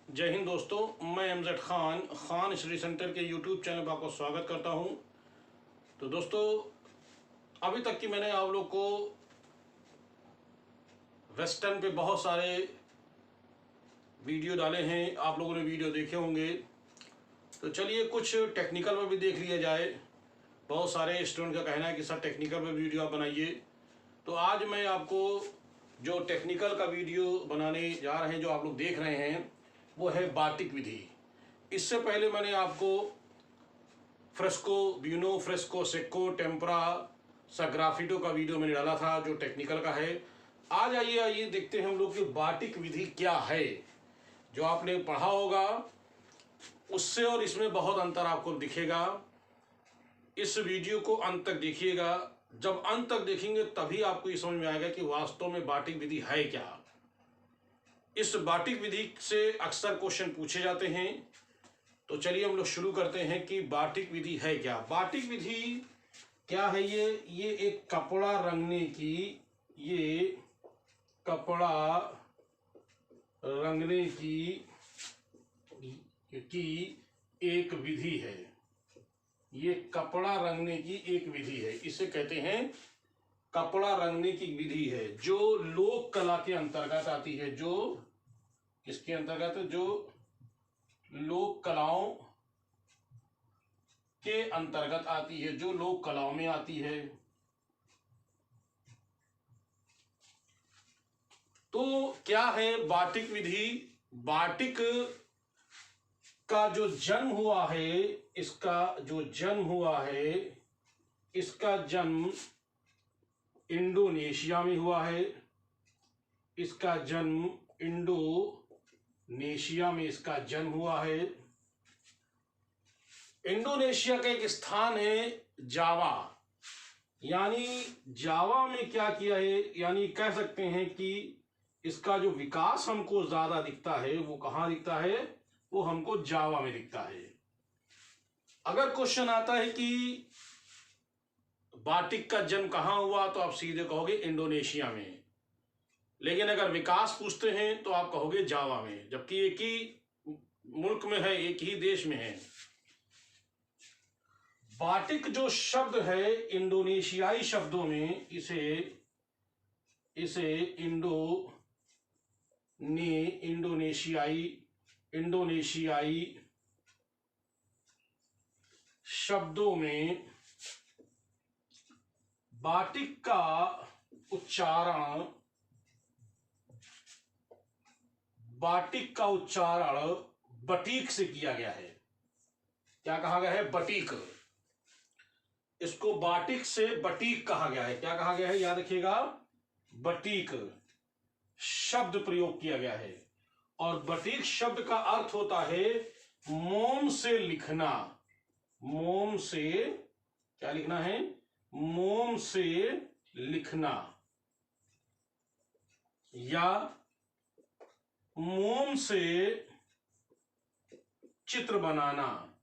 जय हिंद दोस्तों, मैं एमजेड खान स्टडी सेंटर के यूट्यूब चैनल पर आपको स्वागत करता हूं। तो दोस्तों, अभी तक की मैंने आप लोग को वेस्टर्न पे बहुत सारे वीडियो डाले हैं, आप लोगों ने वीडियो देखे होंगे। तो चलिए कुछ टेक्निकल पर भी देख लिया जाए। बहुत सारे स्टूडेंट का कहना है कि सर टेक्निकल पर वीडियो आप बनाइए। तो आज मैं आपको जो टेक्निकल का वीडियो बनाने जा रहे हैं, जो आप लोग देख रहे हैं, वो है बाटिक विधि। इससे पहले मैंने आपको फ्रेस्को, ब्यूनो, फ्रेस्को, सेक्को, टेम्परा, सग्राफिटो का वीडियो मैंने डाला था जो टेक्निकल का है। आज आइए देखते हैं हम लोग कि बाटिक विधि क्या है। जो आपने पढ़ा होगा उससे और इसमें बहुत अंतर आपको दिखेगा। इस वीडियो को अंत तक देखिएगा। जब अंत तक देखेंगे तभी आपको ये समझ में आएगा कि वास्तव में बाटिक विधि है क्या। इस बाटिक विधि से अक्सर क्वेश्चन पूछे जाते हैं। तो चलिए हम लोग शुरू करते हैं कि बाटिक विधि है क्या। बाटिक विधि क्या है? ये एक कपड़ा रंगने की, ये कपड़ा रंगने की एक विधि है। ये कपड़ा रंगने की एक विधि है, इसे कहते हैं कपड़ा रंगने की विधि है, जो लोक कला के अंतर्गत आती है। जो किसके अंतर्गत? जो लोक कलाओं के अंतर्गत आती है, जो लोक कलाओं में आती है। तो क्या है बाटिक विधि? बाटिक का जो जन्म हुआ है, इसका जो जन्म हुआ है, इसका जन्म इंडोनेशिया में हुआ है। इसका जन्म इंडोनेशिया में इसका जन्म हुआ है। इंडोनेशिया का एक स्थान है जावा। यानी जावा में क्या किया है, यानी कह सकते हैं कि इसका जो विकास हमको ज्यादा दिखता है वो कहां दिखता है? वो हमको जावा में दिखता है। अगर क्वेश्चन आता है कि बाटिक का जन्म कहां हुआ, तो आप सीधे कहोगे इंडोनेशिया में। लेकिन अगर विकास पूछते हैं तो आप कहोगे जावा में, जबकि एक ही मुल्क में है, एक ही देश में है। बाटिक जो शब्द है इंडोनेशियाई शब्दों में, इसे इंडोनेशियाई शब्दों में बाटिक का उच्चारण बटीक से किया गया है। क्या कहा गया है? बटीक। इसको बाटिक से बटीक कहा गया है। क्या कहा गया है? याद रखिएगा, बटीक शब्द प्रयोग किया गया है। और बटीक शब्द का अर्थ होता है मोम से लिखना। मोम से क्या लिखना है? मोम से लिखना या मोम से चित्र बनाना।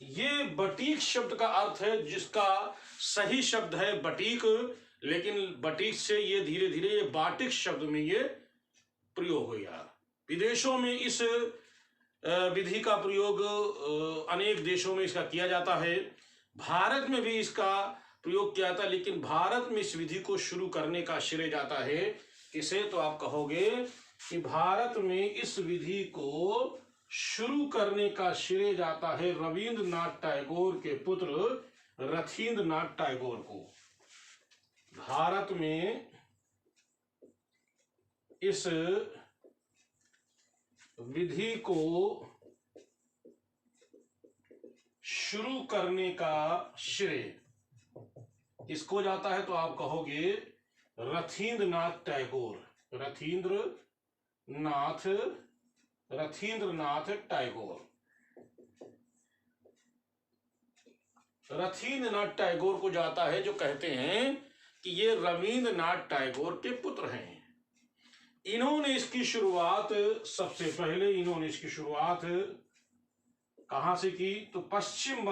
ये बटीक शब्द का अर्थ है, जिसका सही शब्द है बटीक, लेकिन बटीक से ये धीरे धीरे ये बाटिक शब्द में ये प्रयोग हो गया। विदेशों में इस विधि का प्रयोग अनेक देशों में इसका किया जाता है। भारत में भी इसका प्रयोग किया जाता है, लेकिन भारत में इस विधि को शुरू करने का श्रेय जाता है किसे? तो आप कहोगे कि भारत में इस विधि को शुरू करने का श्रेय जाता है रविंद्रनाथ टैगोर के पुत्र रथींद्रनाथ टैगोर को। भारत में इस विधि को शुरू करने का श्रेय किसको जाता है? तो आप कहोगे रथींद्रनाथ टैगोर। रथींद्रनाथ टैगोर को जाता है, जो कहते हैं कि ये रविंद्रनाथ टैगोर के पुत्र हैं। इन्होंने इसकी शुरुआत, सबसे पहले इन्होंने इसकी शुरुआत कहां से की? तो पश्चिम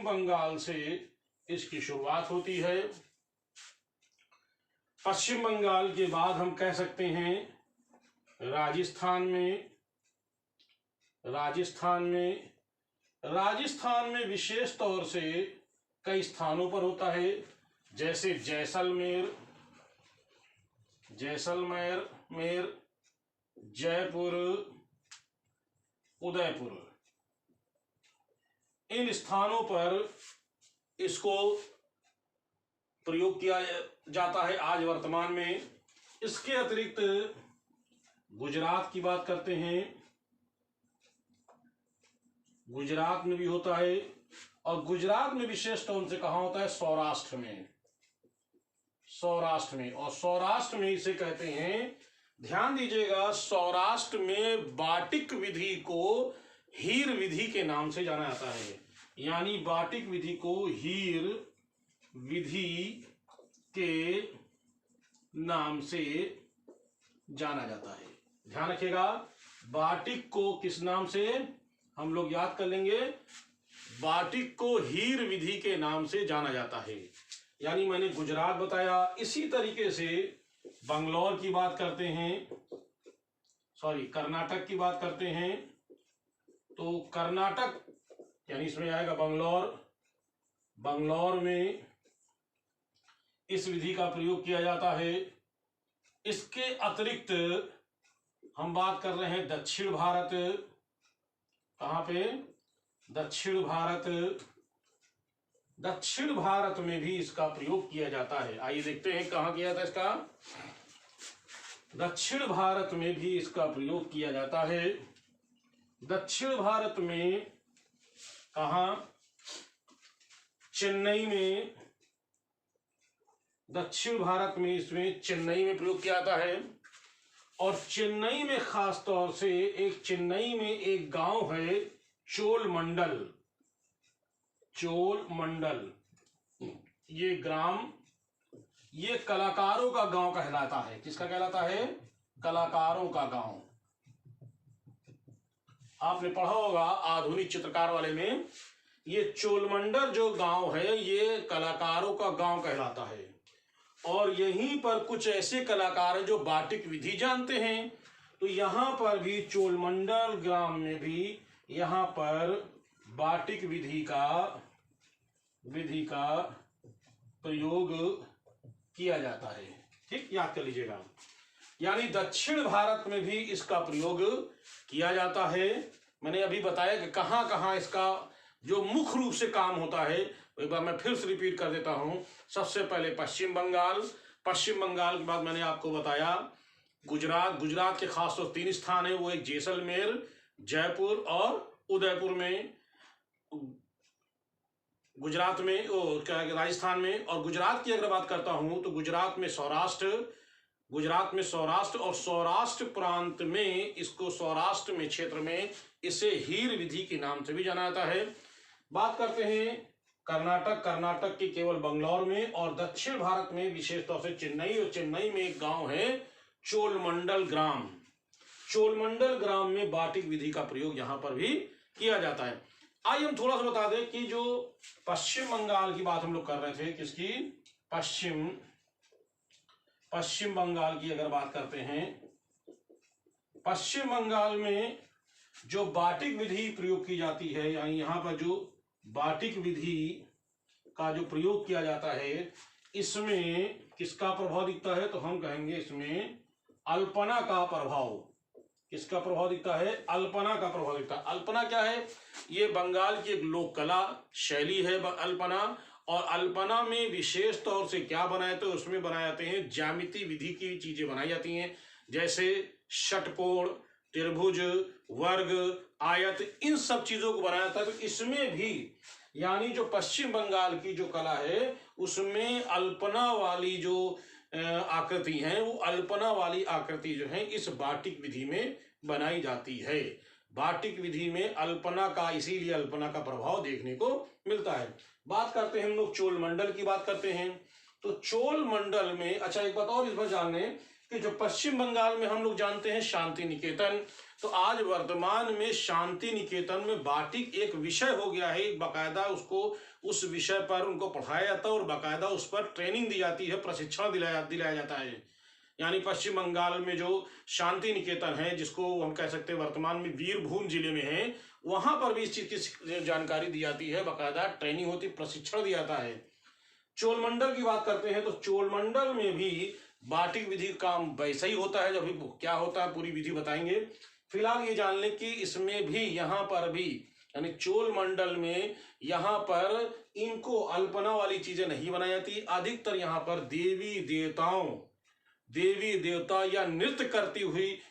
बंगाल से इसकी शुरुआत होती है। पश्चिम बंगाल के बाद हम कह सकते हैं राजस्थान में। राजस्थान में विशेष तौर से कई स्थानों पर होता है, जैसे जैसलमेर, जयपुर, उदयपुर। इन स्थानों पर इसको प्रयोग किया जाता है आज वर्तमान में। इसके अतिरिक्त गुजरात की बात करते हैं, गुजरात में भी होता है, और गुजरात में विशेष तौर से कहाँ होता है? सौराष्ट्र में। और सौराष्ट्र में इसे कहते हैं, ध्यान दीजिएगा, सौराष्ट्र में बाटिक विधि को हीर विधि के नाम से जाना जाता है। यानी बाटिक विधि को हीर विधि के नाम से जाना जाता है। ध्यान रखिएगा, बाटिक को किस नाम से हम लोग याद कर लेंगे? बाटिक को हीर विधि के नाम से जाना जाता है। यानी मैंने गुजरात बताया। इसी तरीके से बंगलौर की बात करते हैं, कर्नाटक की बात करते हैं, तो कर्नाटक यानी इसमें आएगा बंगलौर में इस विधि का प्रयोग किया जाता है। इसके अतिरिक्त हम बात कर रहे हैं दक्षिण भारत। कहाँ पे? दक्षिण भारत में भी इसका प्रयोग किया जाता है। आइए देखते हैं कहाँ किया था इसका। दक्षिण भारत में भी इसका प्रयोग किया जाता है। दक्षिण भारत में कहाँ? चेन्नई में। दक्षिण भारत में इसमें चेन्नई में प्रयोग किया जाता है। और चेन्नई में खास तौर से चेन्नई में एक गांव है चोलमंडल। ये कलाकारों का गांव कहलाता है। किसका कहलाता है? कलाकारों का गांव। आपने पढ़ा होगा आधुनिक चित्रकार वाले में, ये चोलमंडल जो गांव है ये कलाकारों का गांव कहलाता है। और यहीं पर कुछ ऐसे कलाकार हैं जो बाटिक विधि जानते हैं। तो यहाँ पर भी चोलमंडल ग्राम में भी यहाँ पर बाटिक विधि का प्रयोग किया जाता है। ठीक, याद कर लीजिएगा। यानी दक्षिण भारत में भी इसका प्रयोग किया जाता है। मैंने अभी बताया कि कहाँ कहाँ इसका जो मुख्य रूप से काम होता है, एक बार मैं फिर से रिपीट कर देता हूं। सबसे पहले पश्चिम बंगाल के बाद मैंने आपको बताया गुजरात के खास तौर 3 स्थान है, वो एक जैसलमेर, जयपुर और उदयपुर में गुजरात में, और क्या राजस्थान में। और गुजरात की अगर बात करता हूं तो गुजरात में सौराष्ट्र और सौराष्ट्र प्रांत में इसको सौराष्ट्र में क्षेत्र में इसे हीर विधि के नाम से भी जाना जाता है। बात करते हैं कर्नाटक के केवल बंगलौर में, और दक्षिण भारत में विशेष तौर से चेन्नई, और चेन्नई में एक गांव है चोलमंडल ग्राम में बाटिक विधि का प्रयोग यहां पर भी किया जाता है। आइए हम थोड़ा सा बता दें कि जो पश्चिम बंगाल की बात हम लोग कर रहे थे, किसकी? पश्चिम बंगाल की अगर बात करते हैं, पश्चिम बंगाल में जो बाटिक विधि प्रयोग की जाती है, यानी यहाँ पर जो बाटिक विधि का जो प्रयोग किया जाता है, इसमें किसका प्रभाव दिखता है? तो हम कहेंगे इसमें अल्पना का प्रभाव। किसका प्रभाव दिखता है? अल्पना का प्रभाव दिखता है। अल्पना क्या है? ये बंगाल की एक लोक कला शैली है अल्पना। और अल्पना में विशेष तौर से क्या बनाए? तो उसमें बनाए जाते हैं ज्यामिति विधि की चीजें बनाई जाती हैं, जैसे षटकोण, त्रिभुज, वर्ग, आयत, इन सब चीजों को बनाया जाता है। तो इसमें भी यानी जो पश्चिम बंगाल की जो कला है उसमें अल्पना वाली जो आकृति हैं, वो अल्पना वाली आकृति जो है इस बाटिक विधि में बनाई जाती है। बाटिक विधि में अल्पना का, इसीलिए अल्पना का प्रभाव देखने को मिलता है। बात करते हैं हम लोग चोलमंडल की बात करते हैं। तो चोलमंडल में, अच्छा एक बात और इस पर जान लें कि जो पश्चिम बंगाल में हम लोग जानते हैं शांति निकेतन, तो आज वर्तमान में शांति निकेतन में बाटिक एक विषय हो गया है, एक बाकायदा उसको उस विषय पर उनको पढ़ाया जाता है और बाकायदा उस पर ट्रेनिंग दी जाती है, प्रशिक्षण दिलाया जाता है। यानी पश्चिम बंगाल में जो शांति निकेतन है, जिसको हम कह सकते हैं वर्तमान में वीरभूम जिले में है, वहां पर भी इस चीज की जानकारी दी जाती है, बाकायदा ट्रेनिंग होती, प्रशिक्षण दिया जाता है। चोलमंडल की बात करते हैं तो चोलमंडल में भी बाटिक विधि का वैसा ही होता है। जब क्या होता है पूरी विधि बताएंगे, फिलहाल ये जान लें कि इसमें भी यहाँ पर भी यानी चोल मंडल में यहाँ पर इनको अल्पना वाली चीजें नहीं बनाई जाती, अधिकतर यहाँ पर देवी देवता या नृत्य करती हुई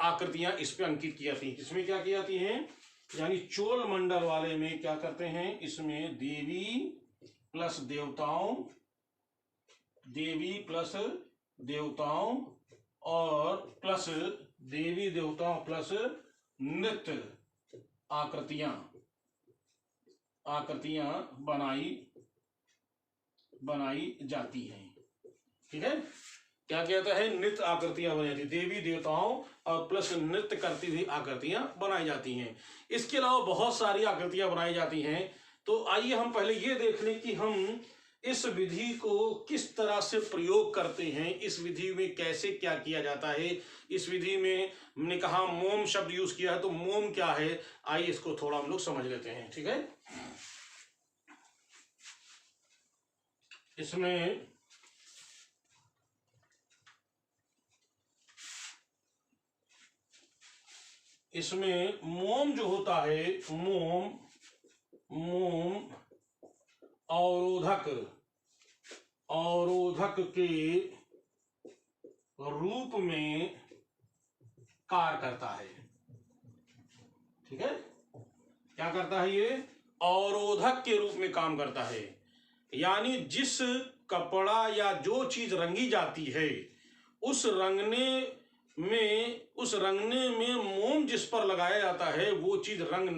आकृतियां इस पे अंकित की जाती हैं। इसमें क्या की जाती हैं, यानी चोल मंडल वाले में क्या करते हैं, इसमें देवी प्लस देवताओं और प्लस देवी देवताओं प्लस नृत्य आकृतियां बनाई जाती हैं। ठीक है, क्या कहता है, नृत्य आकृतियां बनाई जाती, देवी देवताओं और प्लस नृत्य करती हुई आकृतियां बनाई जाती हैं। इसके अलावा बहुत सारी आकृतियां बनाई जाती हैं। तो आइए हम पहले ये देख लें कि हम इस विधि को किस तरह से प्रयोग करते हैं, इस विधि में कैसे क्या किया जाता है। इस विधि में हमने कहा मोम शब्द यूज किया है, तो मोम क्या है, आइए इसको थोड़ा हम लोग समझ लेते हैं। ठीक है, इसमें मोम जो होता है, मोम अवरोधक के रूप में कार्य करता है। ठीक है, क्या करता है, ये अवरोधक के रूप में काम करता है। यानी जिस कपड़ा या जो चीज रंगी जाती है, उस रंगने में मोम जिस पर लगाया जाता है, वो चीज रंग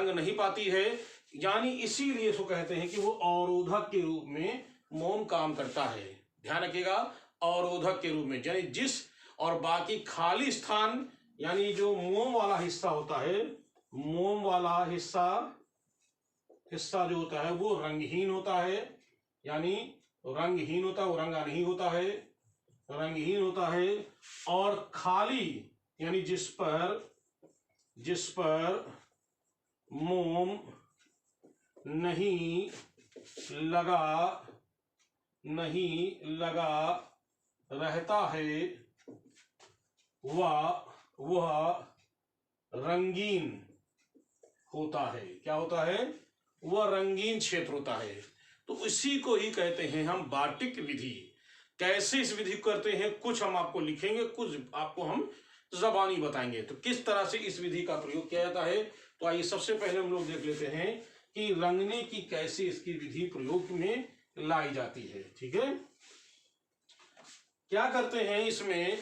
नहीं पाती है। यानी इसीलिए इसको कहते हैं कि वो अवरोधक के रूप में मोम काम करता है। ध्यान रखिएगा, अवरोधक के रूप में, यानी जिस और बाकी खाली स्थान, यानी जो मोम वाला हिस्सा होता है, मोम वाला हिस्सा जो होता है वो रंगहीन होता है, यानी रंगहीन होता है, वो रंगा नहीं होता है, रंगहीन होता है। और खाली यानी जिस पर मोम नहीं लगा रहता है, वह रंगीन होता है। क्या होता है, वह रंगीन क्षेत्र होता है। तो इसी को ही कहते हैं हम बाटिक विधि। कैसे इस विधि को करते हैं, कुछ हम आपको लिखेंगे, कुछ आपको हम जबानी बताएंगे। तो किस तरह से इस विधि का प्रयोग किया जाता है, तो आइए सबसे पहले हम लोग देख लेते हैं कि रंगने की कैसे इसकी विधि प्रयोग में लाई जाती है। ठीक है, क्या करते हैं इसमें,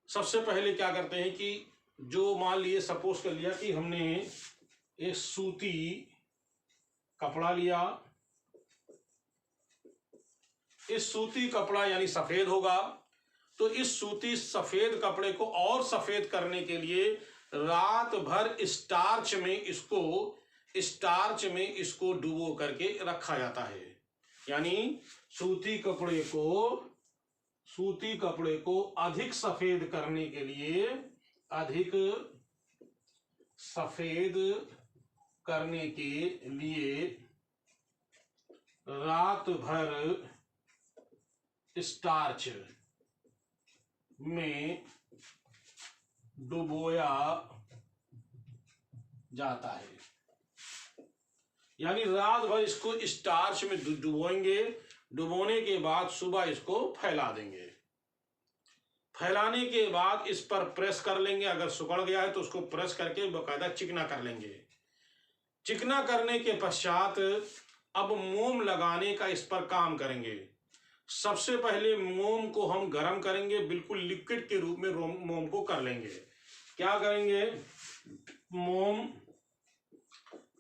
सबसे पहले क्या करते हैं कि जो मान लिए सपोज कर लिया कि हमने एक सूती कपड़ा लिया, इस सूती कपड़ा यानी सफेद होगा, तो इस सूती सफेद कपड़े को और सफेद करने के लिए रात भर स्टार्च में इसको डुबो करके रखा जाता है। यानी सूती कपड़े को अधिक सफेद करने के लिए, रात भर स्टार्च में डुबोया जाता है। यानी रात भर इसको स्टार्च में डुबोएंगे, डुबोने के बाद सुबह इसको फैला देंगे। फैलाने के बाद इस पर प्रेस कर लेंगे, अगर सुखड़ गया है तो उसको प्रेस करके बाकायदा चिकना कर लेंगे। चिकना करने के पश्चात अब मोम लगाने का इस पर काम करेंगे। सबसे पहले मोम को हम गर्म करेंगे, बिल्कुल लिक्विड के रूप में मोम को कर लेंगे। क्या करेंगे, मोम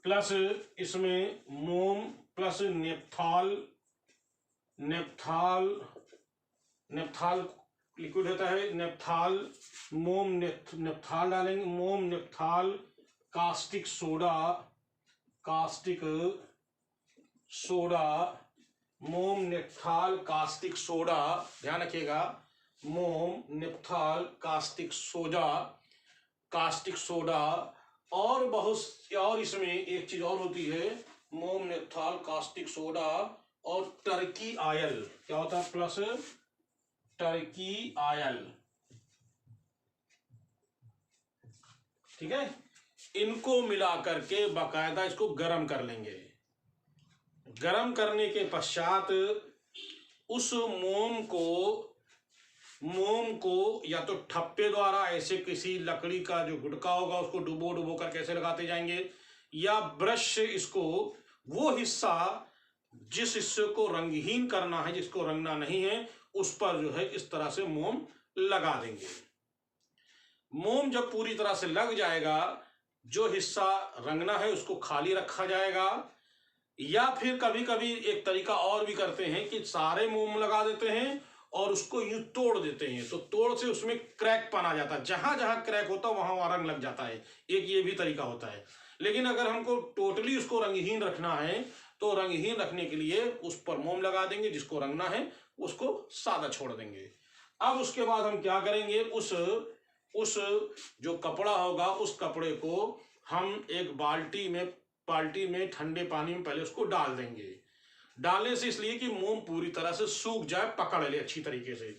प्लस इसमें मोम प्लस नेप्थॉल नेप्थाल लिक्विड होता है, नेप्थाल मोम, नेप्थाल डालेंगे, मोम नेप्थाल कास्टिक सोडा, कास्टिक सोडा, मोम नेप्थाल कास्टिक सोडा, ध्यान रखिएगा, मोम नेप्थाल कास्टिक सोडा, कास्टिक सोडा, और बहुत, और इसमें एक चीज और होती है, मोम नेप्थाल कास्टिक सोडा और टर्की ऑयल, क्या होता है प्लस टर्की ऑयल, ठीक है। इनको मिला करके बाकायदा इसको गर्म कर लेंगे। गर्म करने के पश्चात उस मोम को या तो ठप्पे द्वारा ऐसे किसी लकड़ी का जो गुटका होगा उसको डुबो डुबो कर कैसे लगाते जाएंगे, या ब्रश से इसको वो हिस्सा जिस हिस्से को रंगहीन करना है, जिसको रंगना नहीं है, उस पर जो है इस तरह से मोम लगा देंगे। मोम जब पूरी तरह से लग जाएगा, जो हिस्सा रंगना है उसको खाली रखा जाएगा, या फिर कभी कभी एक तरीका और भी करते हैं कि सारे मोम लगा देते हैं और उसको यूं तोड़ देते हैं, तो तोड़ से उसमें क्रैक पन आ जाता है, जहां जहां क्रैक होता है वहां वहां रंग लग जाता है, एक ये भी तरीका होता है। लेकिन अगर हमको टोटली उसको रंगहीन रखना है तो रंगहीन रखने के लिए उस पर मोम लगा देंगे, जिसको रंगना है उसको सादा छोड़ देंगे। अब उसके बाद हम क्या करेंगे, उस जो कपड़ा होगा उस कपड़े को हम एक बाल्टी में ठंडे पानी में पहले उसको डाल देंगे। डालने से इसलिए कि मोम पूरी तरह से सूख जाए, पकड़ ले अच्छी तरीके से।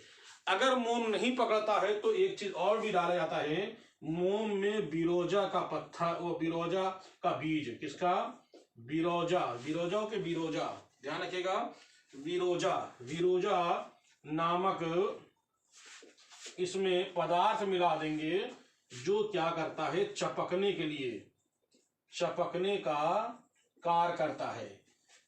अगर मोम नहीं पकड़ता है तो एक चीज और भी डाला जाता है, मोम में बिरोजा का पत्थर, वो बिरोजा का बीज, किसका, बिरोजा, बिरोजा, ध्यान रखिएगा, बिरोजा नामक इसमें पदार्थ मिला देंगे जो क्या करता है, चपकने के लिए, चपकने का कार्य करता है।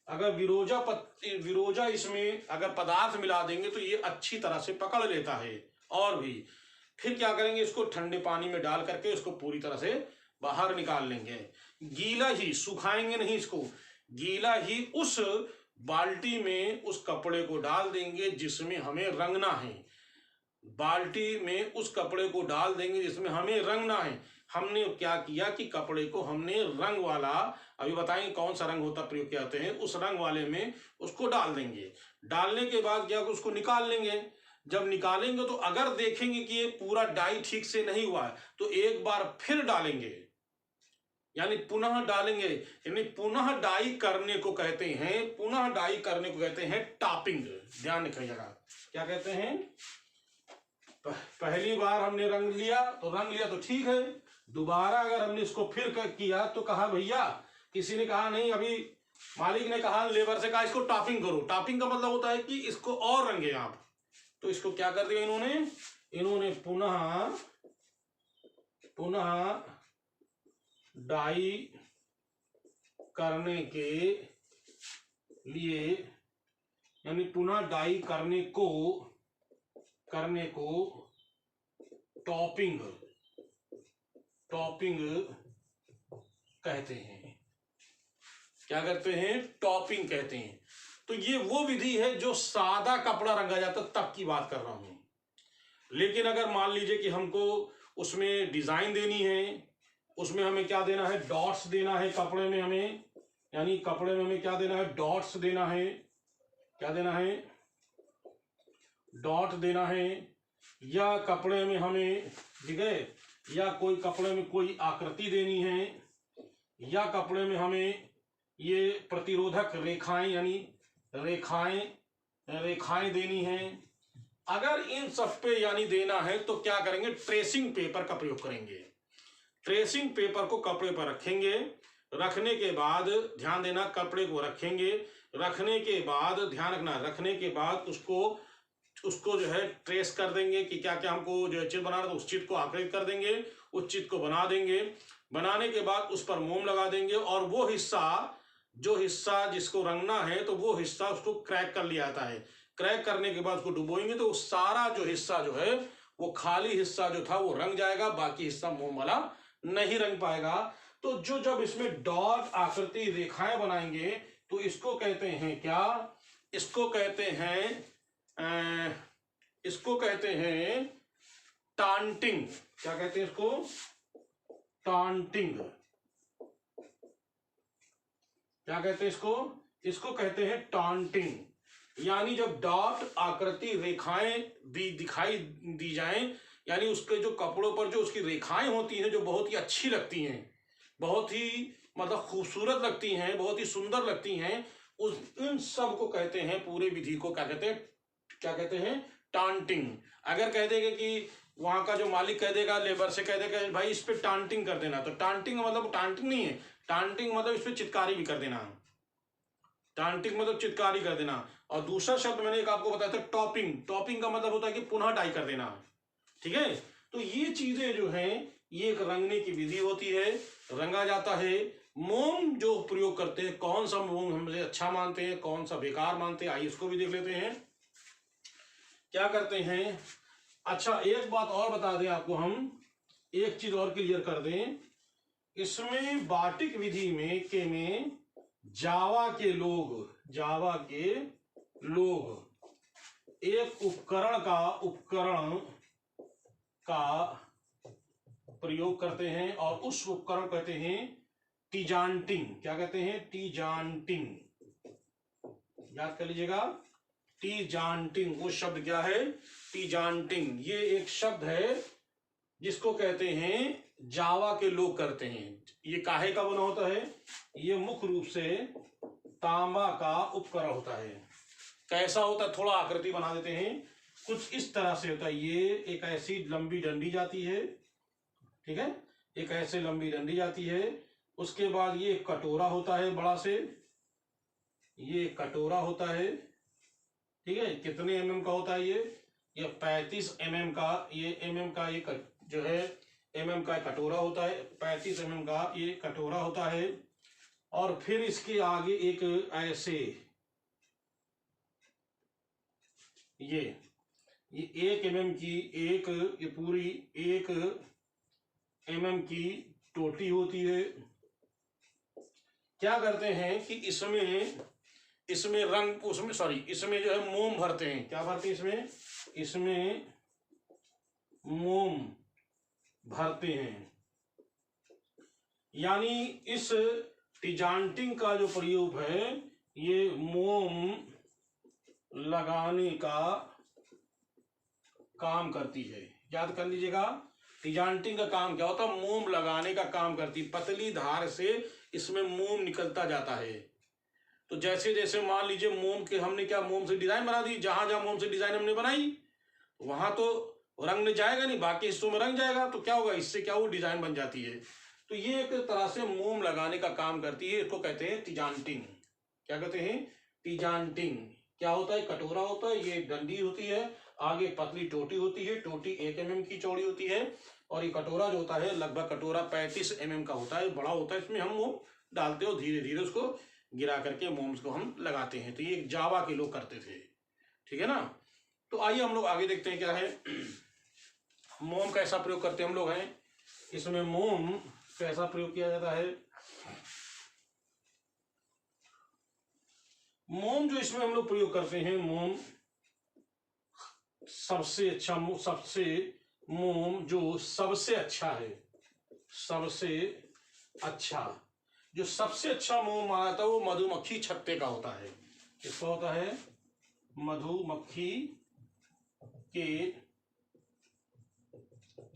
अगर विरोजा इसमें अगर पदार्थ मिला देंगे तो ये अच्छी तरह से पकड़ लेता है। और भी फिर क्या करेंगे, इसको ठंडे पानी में डाल करके इसको पूरी तरह से बाहर निकाल लेंगे। गीला ही, सुखाएंगे नहीं इसको, गीला ही उस बाल्टी में उस कपड़े को डाल देंगे जिसमें हमें रंगना है, बाल्टी में उस कपड़े को डाल देंगे जिसमें हमें रंगना है। हमने क्या किया कि कपड़े को हमने रंग वाला, अभी बताएंगे कौन सा रंग होता प्रयोग किया जाते हैं, उस रंग वाले में उसको डाल देंगे। डालने के बाद क्या, उसको निकाल लेंगे। जब निकालेंगे तो अगर देखेंगे कि ये पूरा डाई ठीक से नहीं हुआ है तो एक बार फिर डालेंगे, यानी पुनः डालेंगे, यानी पुनः डाई करने को कहते हैं, पुनः डाई करने को कहते हैं टॉपिंग। ध्यान रखिएगा, क्या कहते हैं, पहली बार हमने रंग लिया तो ठीक है, दोबारा अगर हमने इसको फिर किया तो कहा भैया, किसी ने कहा नहीं, अभी मालिक ने कहा, लेबर से कहा इसको टॉपिंग करो। टॉपिंग का मतलब होता है कि इसको और रंगे आप, तो इसको क्या कर दिया इन्होंने पुनः डाई करने के लिए, यानी पुनः डाई करने को टॉपिंग कहते हैं। क्या करते हैं, टॉपिंग कहते हैं। तो ये वो विधि है जो सादा कपड़ा रंगा जाता तब की बात कर रहा हूं। लेकिन अगर मान लीजिए कि हमको उसमें डिजाइन देनी है, उसमें हमें क्या देना है, डॉट्स देना है कपड़े में हमें, यानी कपड़े में हमें क्या देना है, डॉट्स देना है, क्या देना है, डॉट देना है, या कपड़े में हमें, ठीक है, या कोई कपड़े में कोई आकृति देनी है, या कपड़े में हमें ये प्रतिरोधक रेखाएं, यानी रेखाएं देनी है। अगर इन सब पे यानी देना है तो क्या करेंगे, ट्रेसिंग पेपर का प्रयोग करेंगे। ट्रेसिंग पेपर को कपड़े पर रखेंगे, रखने के बाद ध्यान देना, कपड़े को रखेंगे, रखने के बाद ध्यान रखना, रखने के बाद उसको जो है ट्रेस कर देंगे कि क्या क्या हमको जो है चित्र बनाना, तो उस चित्र को आकृत कर देंगे, उस चित्र को बना देंगे। बनाने के बाद उस पर मोम लगा देंगे और वो हिस्सा, जो हिस्सा जिसको रंगना है तो वो हिस्सा उसको क्रैक कर लिया जाता है। क्रैक करने के बाद उसको डुबोएंगे तो सारा जो हिस्सा जो है वो खाली हिस्सा जो था वो रंग जाएगा, बाकी हिस्सा मोम वाला नहीं रंग पाएगा। तो जब इसमें डॉट आकृति रेखाएं बनाएंगे तो इसको कहते हैं क्या, इसको कहते हैं इसको कहते हैं टांटिंग। क्या कहते हैं इसको? टांटिंग। क्या कहते हैं इसको? इसको कहते हैं टांटिंग। यानी जब डॉट आकृति रेखाएं दिखाई दी जाएं, यानी उसके जो कपड़ों पर जो उसकी रेखाएं होती हैं जो बहुत ही अच्छी लगती हैं, बहुत ही मतलब खूबसूरत लगती हैं, बहुत ही सुंदर लगती हैं, उस इन सब को कहते हैं, पूरे विधि को क्या कहते हैं? क्या कहते हैं? टांटिंग। अगर कह देगा कि वहां का जो मालिक कह देगा, लेबर से कह देगा भाई इस पे टांटिंग कर देना, तो टांटिंग मतलब टांटिंग नहीं है, टांटिंग मतलब इस पे चित्कारी भी कर देना। टांटिंग मतलब चित्कारी कर देना। और दूसरा शब्द मैंने एक आपको बताया था टॉपिंग। टॉपिंग का मतलब होता है कि पुनः डाई कर देना। ठीक है, तो ये चीजें जो हैं ये एक रंगने की विधि होती है, रंगा जाता है। मोम जो प्रयोग करते हैं, कौन सा मोम हमसे अच्छा मानते हैं, कौन सा बेकार मानते हैं, आइए इसको भी देख लेते हैं। क्या करते हैं? अच्छा, एक बात और बता दें आपको, हम एक चीज और क्लियर कर दें, इसमें बाटिक विधि में जावा के लोग एक उपकरण का प्रयोग करते हैं और उस उपकरण कहते हैं टीजांटिंग। क्या कहते हैं? टीजांटिंग। याद कर लीजिएगा, टीजांटिंग। वो शब्द क्या है? टीजांटिंग। ये एक शब्द है जिसको कहते हैं जावा के लोग करते हैं। ये काहे का बना होता है? ये मुख्य रूप से तांबा का उपकरण होता है। कैसा होता है? थोड़ा आकृति बना देते हैं, कुछ इस तरह से होता है। ये एक ऐसी लंबी डंडी जाती है, ठीक है, एक ऐसे लंबी डंडी जाती है। उसके बाद ये कटोरा होता है बड़ा से, ये कटोरा होता है, ठीक है। कितने mm का होता है ये 35 mm का, ये mm का ये जो है mm का कटोरा होता है, 35 mm का ये कटोरा होता है। और फिर इसके आगे एक ऐसे ये 1 mm की ये पूरी 1 mm की टोटी होती है। क्या करते हैं कि इसमें रंग, उसमें सॉरी इसमें जो है मोम भरते हैं। क्या भरते हैं? इसमें मोम भरते हैं। यानी इस टीजांटिंग का जो प्रयोग है ये मोम लगाने का काम करती है। याद कर लीजिएगा, टीजांटिंग का काम क्या होता है? मोम लगाने का काम करती। पतली धार से इसमें मोम निकलता जाता है। तो जैसे जैसे मान लीजिए मोम के हमने क्या मोम से डिजाइन बना दी, जहां जहां मोम से डिजाइन हमने बनाई वहां तो रंग में जाएगा नहीं, बाकी हिस्सों में रंग जाएगा। तो क्या होगा? इससे क्या वो डिजाइन बन जाती है। तो ये एक तरह से मोम लगाने का काम करती है। इसको कहते हैं टीजांटिंग। क्या कहते हैं? टीजांटिंग। क्या होता है? कटोरा होता है, ये डंडी होती है, आगे पतली टोटी होती है, टोटी 1 mm की चौड़ी होती है, और ये कटोरा जो होता है लगभग कटोरा 35 mm का होता है, बड़ा होता है। इसमें हम मोम डालते हो, धीरे धीरे उसको गिरा करके मोम्स को हम लगाते हैं। तो ये जावा के लोग करते थे, ठीक है ना। तो आइए हम लोग आगे देखते हैं क्या है। मोम कैसा प्रयोग करते हैं हम लोग हैं, इसमें मोम कैसा प्रयोग किया जाता है। मोम जो इसमें हम लोग प्रयोग करते हैं, मोम सबसे अच्छा मोम जो सबसे अच्छा है, जो सबसे अच्छा मोम माना जाता है वो मधुमक्खी छत्ते का होता है। किसका होता है? मधुमक्खी के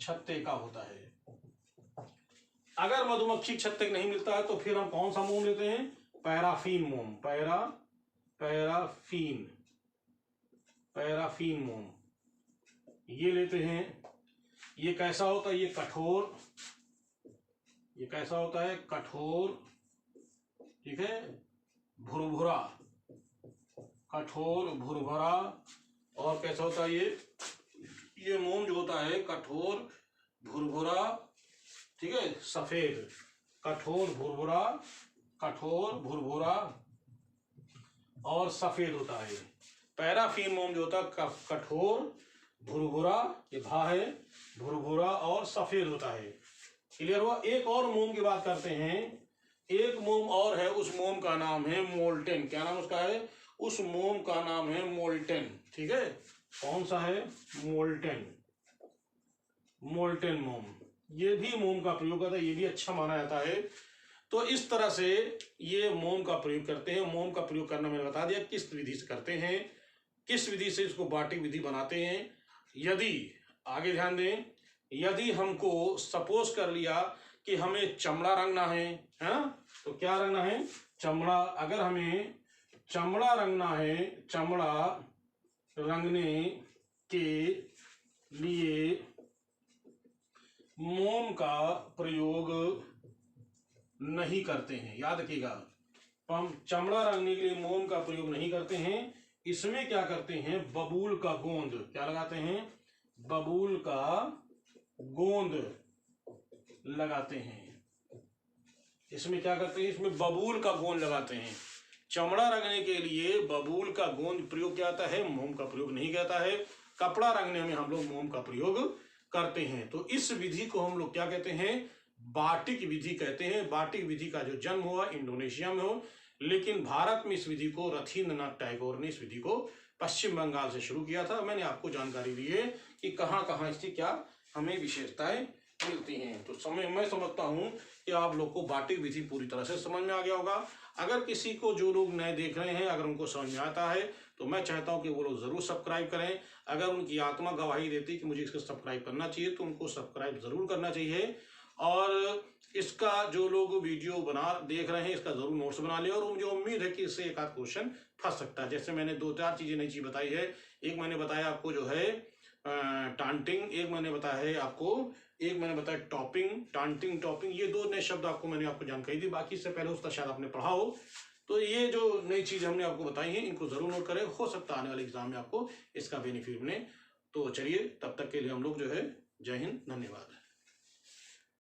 छत्ते का होता है। अगर मधुमक्खी छत्ते नहीं मिलता है तो फिर हम कौन सा मोम लेते हैं? पैराफीन मोम। पैराफीन मोम ये लेते हैं। ये कैसा होता है? ये कैसा होता है? कठोर, ठीक है, भुरभुरा, कठोर भुरभुरा। और कैसा होता है ये मोम जो होता है कठोर भुरभुरा, ठीक है, सफेद, कठोर भुरभुरा और सफेद होता है। पैराफीन मोम जो होता है कठोर भुरभुरा, ये भा है, भुरभुरा और सफेद होता है। क्लियर हुआ? एक और मोम की बात करते हैं। एक मोम और है, उस मोम का नाम है मोल्टेन। क्या नाम उसका है? उस मोम का नाम है मोल्टेन, ठीक है। कौन सा है? मोल्टेन, मोल्टेन मोम। ये भी मोम का प्रयोग करता है, ये भी अच्छा माना जाता है। तो इस तरह से ये मोम का प्रयोग करते हैं। मोम का प्रयोग करना मैंने बता दिया किस विधि से करते हैं, किस विधि से इसको बाटिक विधि बनाते हैं। यदि आगे ध्यान दें, यदि हमको सपोज कर लिया कि हमें चमड़ा रंगना है, तो क्या रंगना है? चमड़ा। अगर हमें चमड़ा रंगना है, चमड़ा रंगने के लिए मोम का प्रयोग नहीं करते हैं, याद रखिएगा। हम चमड़ा रंगने के लिए मोम का प्रयोग नहीं करते हैं। इसमें क्या करते हैं? बबूल का गोंद। क्या लगाते हैं? बबूल का गोंद लगाते हैं। इसमें क्या करते हैं? इसमें बबूल का गोंद लगाते हैं। चमड़ा रंगने के लिए बबूल का गोंद प्रयोग किया जाता है, मोम का प्रयोग नहीं किया जाता है। कपड़ा रंगने में हम लोग मोम का प्रयोग करते हैं। तो इस विधि को हम लोग क्या कहते हैं? बाटिक विधि कहते हैं। बाटिक विधि का जो जन्म हुआ इंडोनेशिया में हो, लेकिन भारत में इस विधि को रथिन्द्रनाथ टैगोर ने इस विधि को पश्चिम बंगाल से शुरू किया था। मैंने आपको जानकारी दी है कि कहाँ कहाँ इसकी क्या हमें विशेषताएं मिलती हैं। तो मैं समझता हूँ कि आप लोग को बाटिक विधि पूरी तरह से समझ में आ गया होगा। अगर किसी को, जो लोग नए देख रहे हैं, अगर उनको समझ में आता है तो मैं चाहता हूं कि वो लोग जरूर सब्सक्राइब करें। अगर उनकी आत्मा गवाही देती कि मुझे इसको सब्सक्राइब करना चाहिए तो उनको सब्सक्राइब जरूर करना चाहिए। और इसका जो लोग वीडियो देख रहे हैं, इसका जरूर नोट्स बना ले। और मुझे उम्मीद है कि इससे एक आध क्वेश्चन फंस सकता है। जैसे मैंने 2-4 चीजें नई चीज बताई है। एक मैंने बताया आपको जो है टांटिंग, एक मैंने बताया टॉपिंग, टांटिंग, टॉपिंग, ये 2 नए शब्द मैंने आपको जानकारी दी। बाकी इससे पहले उसका शायद आपने पढ़ा हो। तो ये जो नई चीज हमने आपको बताई है, इनको जरूर नोट करें। हो सकता है आने वाले एग्जाम में आपको इसका बेनिफिट मिले। तो चलिए, तब तक के लिए हम लोग जो है, जय हिंद, धन्यवाद।